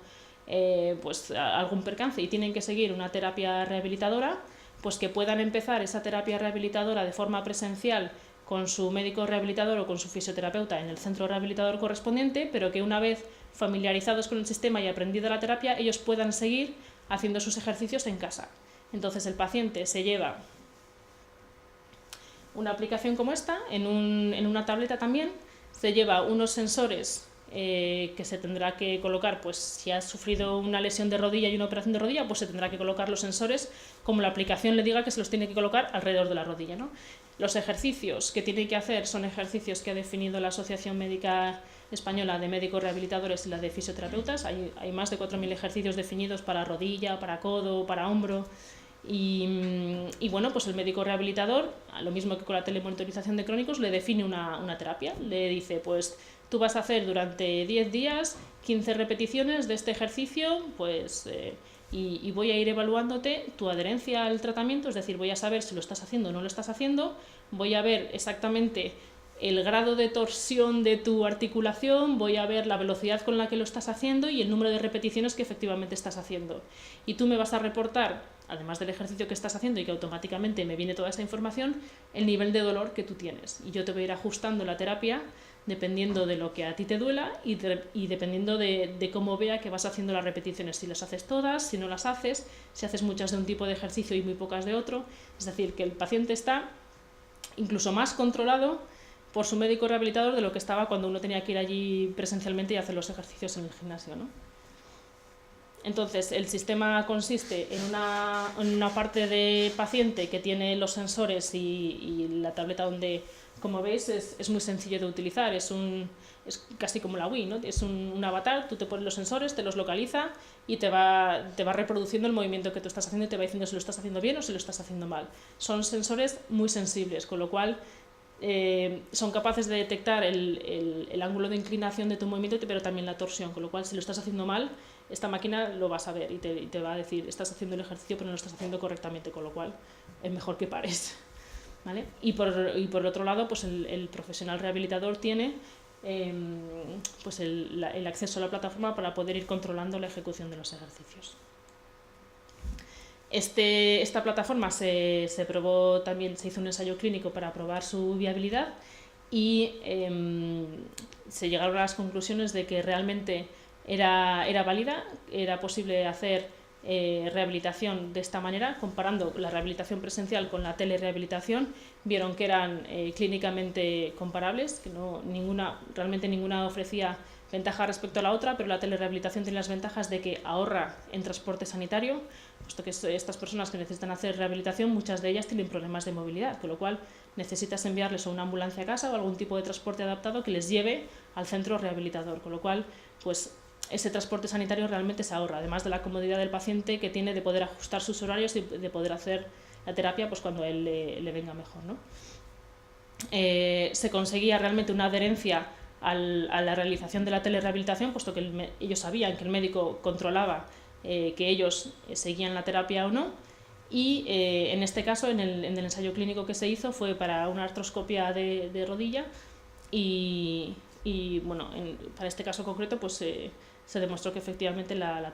pues algún percance y tienen que seguir una terapia rehabilitadora, pues que puedan empezar esa terapia rehabilitadora de forma presencial con su médico rehabilitador o con su fisioterapeuta en el centro rehabilitador correspondiente, pero que una vez familiarizados con el sistema y aprendido la terapia, ellos puedan seguir haciendo sus ejercicios en casa. Entonces el paciente se lleva una aplicación como esta, en una tableta también, se lleva unos sensores que se tendrá que colocar, pues si has sufrido una lesión de rodilla y una operación de rodilla, pues se tendrá que colocar los sensores como la aplicación le diga que se los tiene que colocar alrededor de la rodilla, ¿no? Los ejercicios que tiene que hacer son ejercicios que ha definido la Asociación Médica Española de Médicos Rehabilitadores y la de Fisioterapeutas. Hay más de 4.000 ejercicios definidos para rodilla, para codo, para hombro. Y bueno, pues el médico rehabilitador, lo mismo que con la telemonitorización de crónicos, le define una terapia. Le dice, pues tú vas a hacer durante 10 días 15 repeticiones de este ejercicio, pues y voy a ir evaluándote tu adherencia al tratamiento, es decir, voy a saber si lo estás haciendo o no lo estás haciendo, voy a ver exactamente el grado de torsión de tu articulación, voy a ver la velocidad con la que lo estás haciendo y el número de repeticiones que efectivamente estás haciendo. Y tú me vas a reportar, además del ejercicio que estás haciendo y que automáticamente me viene toda esa información, el nivel de dolor que tú tienes. Y yo te voy a ir ajustando la terapia dependiendo de lo que a ti te duela y dependiendo de cómo vea que vas haciendo las repeticiones, si las haces todas, si no las haces, si haces muchas de un tipo de ejercicio y muy pocas de otro. Es decir, que el paciente está incluso más controlado por su médico rehabilitador de lo que estaba cuando uno tenía que ir allí presencialmente y hacer los ejercicios en el gimnasio, ¿no? Entonces, el sistema consiste en una parte de paciente que tiene los sensores y la tableta donde, como veis, es muy sencillo de utilizar, es casi como la Wii, ¿no? Es un avatar, tú te pones los sensores, te los localiza y te va reproduciendo el movimiento que tú estás haciendo y te va diciendo si lo estás haciendo bien o si lo estás haciendo mal. Son sensores muy sensibles, con lo cual son capaces de detectar el ángulo de inclinación de tu movimiento, pero también la torsión, con lo cual si lo estás haciendo mal, esta máquina lo va a saber y te va a decir, estás haciendo el ejercicio pero no lo estás haciendo correctamente, con lo cual es mejor que pares, ¿vale? Y por otro lado, pues el profesional rehabilitador tiene pues el acceso a la plataforma para poder ir controlando la ejecución de los ejercicios. Esta plataforma se probó también, se hizo un ensayo clínico para probar su viabilidad y se llegaron a las conclusiones de que realmente era válida, era posible hacer rehabilitación de esta manera. Comparando la rehabilitación presencial con la telerehabilitación, vieron que eran clínicamente comparables, que realmente ninguna ofrecía ventaja respecto a la otra, pero la telerehabilitación tiene las ventajas de que ahorra en transporte sanitario, puesto que estas personas que necesitan hacer rehabilitación, muchas de ellas tienen problemas de movilidad, con lo cual necesitas enviarles a una ambulancia a casa o algún tipo de transporte adaptado que les lleve al centro rehabilitador, con lo cual pues ese transporte sanitario realmente se ahorra, además de la comodidad del paciente que tiene de poder ajustar sus horarios y de poder hacer la terapia pues cuando a él le venga mejor, ¿no? Se conseguía realmente una adherencia a la realización de la telerehabilitación, puesto que ellos sabían que el médico controlaba que ellos seguían la terapia o no, y en este caso, en el ensayo clínico que se hizo, fue para una artroscopia de rodilla y y bueno, para este caso concreto pues se demostró que efectivamente la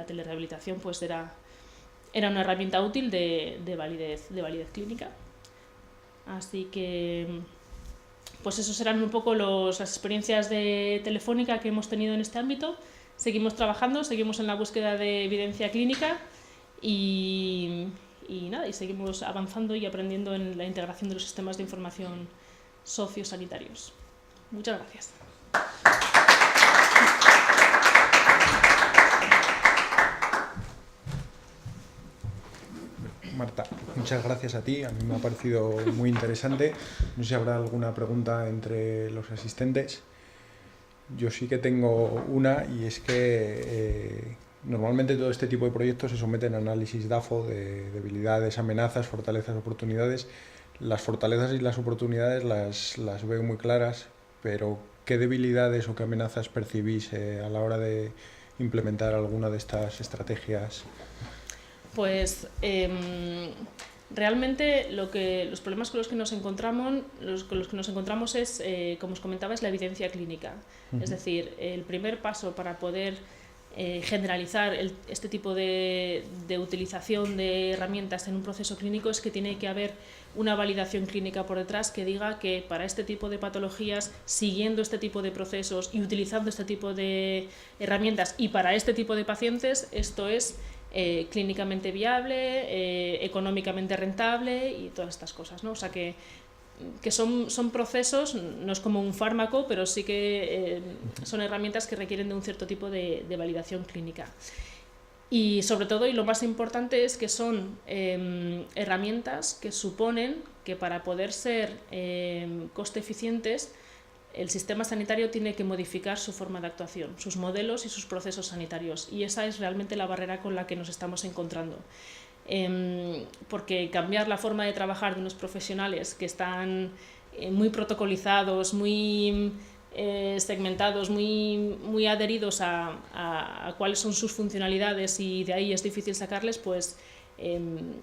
telerehabilitación pues era una herramienta útil de validez clínica. Así que pues esos eran un poco las experiencias de Telefónica que hemos tenido en este ámbito. Seguimos trabajando, seguimos en la búsqueda de evidencia clínica y seguimos avanzando y aprendiendo en la integración de los sistemas de información sociosanitarios. Muchas gracias. Marta, muchas gracias a ti, a mí me ha parecido muy interesante. No sé si habrá alguna pregunta entre los asistentes. Yo sí que tengo una, y es que normalmente todo este tipo de proyectos se someten a análisis DAFO de debilidades, amenazas, fortalezas, oportunidades. Las fortalezas y las oportunidades las veo muy claras, pero ¿qué debilidades o qué amenazas percibís a la hora de implementar alguna de estas estrategias? Pues realmente los problemas con los que nos encontramos, es, como os comentaba, es la evidencia clínica. Es decir, el primer paso para poder generalizar este tipo de utilización de herramientas en un proceso clínico es que tiene que haber una validación clínica por detrás que diga que para este tipo de patologías, siguiendo este tipo de procesos y utilizando este tipo de herramientas y para este tipo de pacientes, esto es clínicamente viable, económicamente rentable y todas estas cosas, ¿no? O sea que son procesos, no es como un fármaco, pero sí que son herramientas que requieren de un cierto tipo de validación clínica. Y sobre todo, y lo más importante, es que son herramientas que suponen que para poder ser coste eficientes, el sistema sanitario tiene que modificar su forma de actuación, sus modelos y sus procesos sanitarios, y esa es realmente la barrera con la que nos estamos encontrando. Porque cambiar la forma de trabajar de unos profesionales que están muy protocolizados, muy segmentados, muy adheridos a cuáles son sus funcionalidades, y de ahí es difícil sacarles, pues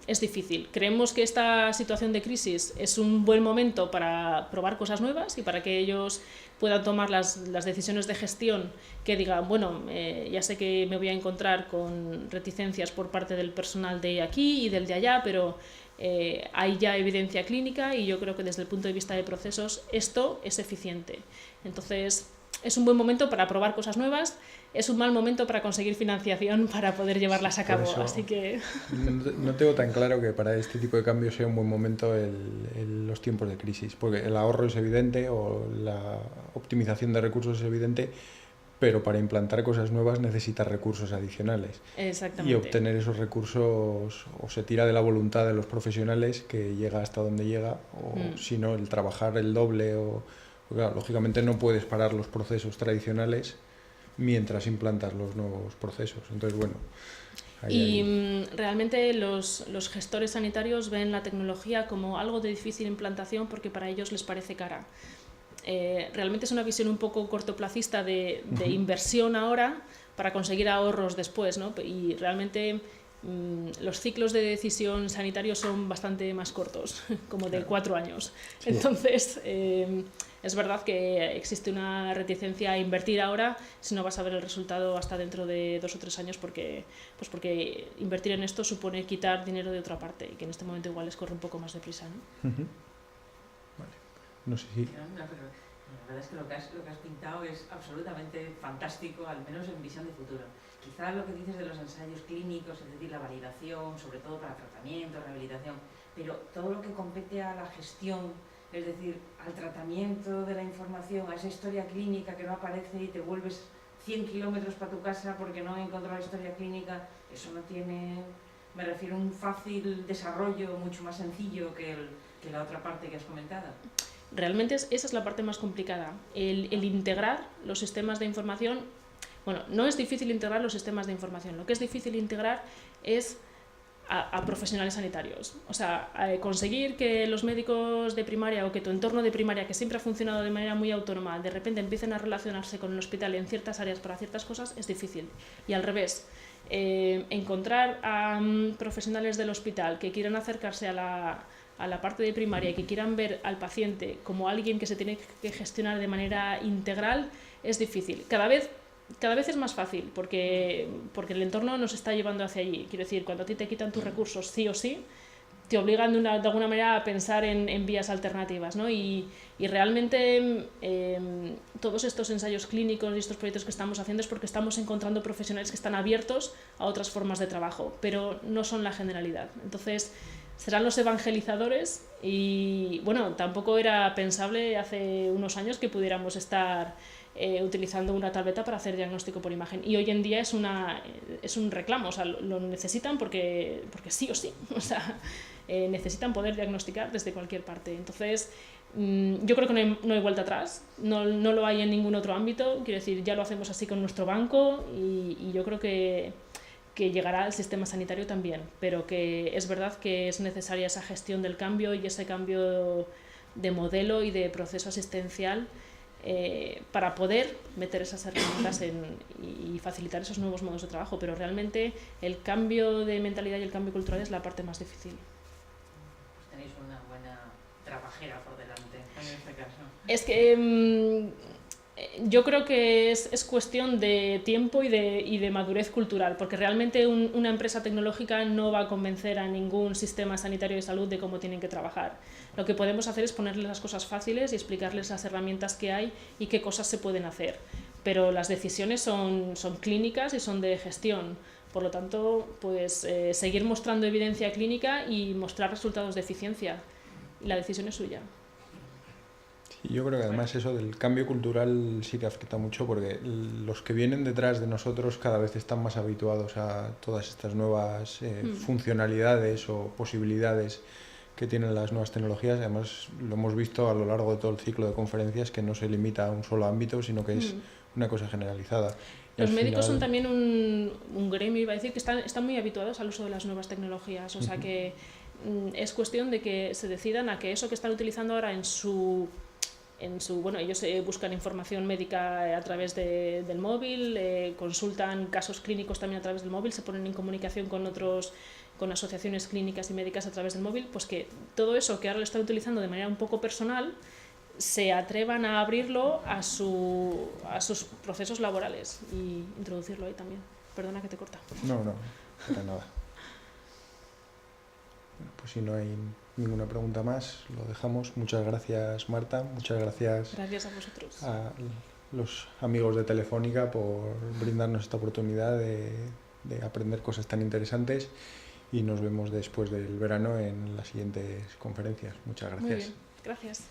es difícil. Creemos que esta situación de crisis es un buen momento para probar cosas nuevas y para que ellos puedan tomar las decisiones de gestión que digan, bueno, ya sé que me voy a encontrar con reticencias por parte del personal de aquí y del de allá, pero hay ya evidencia clínica y yo creo que desde el punto de vista de procesos esto es eficiente. Entonces, es un buen momento para probar cosas nuevas, es un mal momento para conseguir financiación para poder llevarlas a cabo. Así que no tengo tan claro que para este tipo de cambios sea un buen momento los tiempos de crisis, porque el ahorro es evidente o la optimización de recursos es evidente, pero para implantar cosas nuevas necesitas recursos adicionales. Exactamente. Y obtener esos recursos o se tira de la voluntad de los profesionales, que llega hasta donde llega, o si no, el trabajar el doble claro, lógicamente no puedes parar los procesos tradicionales mientras implantas los nuevos procesos. Entonces, bueno. Realmente los gestores sanitarios ven la tecnología como algo de difícil implantación porque para ellos les parece cara. Realmente es una visión un poco cortoplacista de inversión ahora para conseguir ahorros después, ¿no? Y realmente los ciclos de decisión sanitarios son bastante más cortos, como de 4 años. Sí. Entonces, es verdad que existe una reticencia a invertir ahora si no vas a ver el resultado hasta dentro de 2 o 3 años, porque invertir en esto supone quitar dinero de otra parte y que en este momento igual les corre un poco más deprisa, ¿no? Vale. No sé si... No, pero la verdad es que lo que has pintado es absolutamente fantástico, al menos en visión de futuro. Quizá lo que dices de los ensayos clínicos, es decir, la validación, sobre todo para tratamiento, rehabilitación, pero todo lo que compete a la gestión, es decir, al tratamiento de la información, a esa historia clínica que no aparece y te vuelves 100 kilómetros para tu casa porque no encontrado la historia clínica, eso no tiene, me refiero a un fácil desarrollo mucho más sencillo que la otra parte que has comentado. Realmente esa es la parte más complicada, el integrar los sistemas de información. Bueno, no es difícil integrar los sistemas de información, lo que es difícil integrar es a profesionales sanitarios. O sea, conseguir que los médicos de primaria o que tu entorno de primaria, que siempre ha funcionado de manera muy autónoma, de repente empiecen a relacionarse con el hospital en ciertas áreas para ciertas cosas, es difícil. Y al revés, encontrar a profesionales del hospital que quieran acercarse a a la parte de primaria y que quieran ver al paciente como alguien que se tiene que gestionar de manera integral, es difícil. Cada vez es más fácil porque el entorno nos está llevando hacia allí. Quiero decir, cuando a ti te quitan tus recursos sí o sí, te obligan de alguna manera a pensar en vías alternativas, ¿no? Y realmente todos estos ensayos clínicos y estos proyectos que estamos haciendo es porque estamos encontrando profesionales que están abiertos a otras formas de trabajo, pero no son la generalidad. Entonces, serán los evangelizadores y, bueno, tampoco era pensable hace unos años que pudiéramos estar utilizando una tableta para hacer diagnóstico por imagen, y hoy en día es un reclamo, o sea, lo necesitan porque sí o sí, o sea, necesitan poder diagnosticar desde cualquier parte. Entonces, yo creo que no hay vuelta atrás, no lo hay en ningún otro ámbito. Quiero decir, ya lo hacemos así con nuestro banco y yo creo que llegará al sistema sanitario también, pero que es verdad que es necesaria esa gestión del cambio y ese cambio de modelo y de proceso asistencial para poder meter esas herramientas y facilitar esos nuevos modos de trabajo, pero realmente el cambio de mentalidad y el cambio cultural es la parte más difícil. Pues tenéis una buena trabajera por delante en este caso. Es que yo creo que es cuestión de tiempo y de madurez cultural, porque realmente una empresa tecnológica no va a convencer a ningún sistema sanitario de salud de cómo tienen que trabajar. Lo que podemos hacer es ponerles las cosas fáciles y explicarles las herramientas que hay y qué cosas se pueden hacer, pero las decisiones son clínicas y son de gestión. Por lo tanto, pues seguir mostrando evidencia clínica y mostrar resultados de eficiencia, y la decisión es suya. Sí, yo creo que además eso del cambio cultural sí que afecta mucho, porque los que vienen detrás de nosotros cada vez están más habituados a todas estas nuevas funcionalidades o posibilidades que tienen las nuevas tecnologías. Además, lo hemos visto a lo largo de todo el ciclo de conferencias, que no se limita a un solo ámbito, sino que es una cosa generalizada. Los médicos son también un gremio, iba a decir, que están muy habituados al uso de las nuevas tecnologías, o sea que es cuestión de que se decidan a que eso que están utilizando ahora bueno, ellos buscan información médica a través del móvil, consultan casos clínicos también a través del móvil, se ponen en comunicación con asociaciones clínicas y médicas a través del móvil, pues que todo eso que ahora lo están utilizando de manera un poco personal se atrevan a abrirlo a sus procesos laborales y introducirlo ahí también. Perdona que te corta. No, para nada. Bueno, pues si no hay ninguna pregunta más, lo dejamos. Muchas gracias, Marta. Muchas gracias. Gracias a vosotros. A los amigos de Telefónica por brindarnos esta oportunidad de aprender cosas tan interesantes, y nos vemos después del verano en las siguientes conferencias. Muchas gracias. Muy bien, gracias.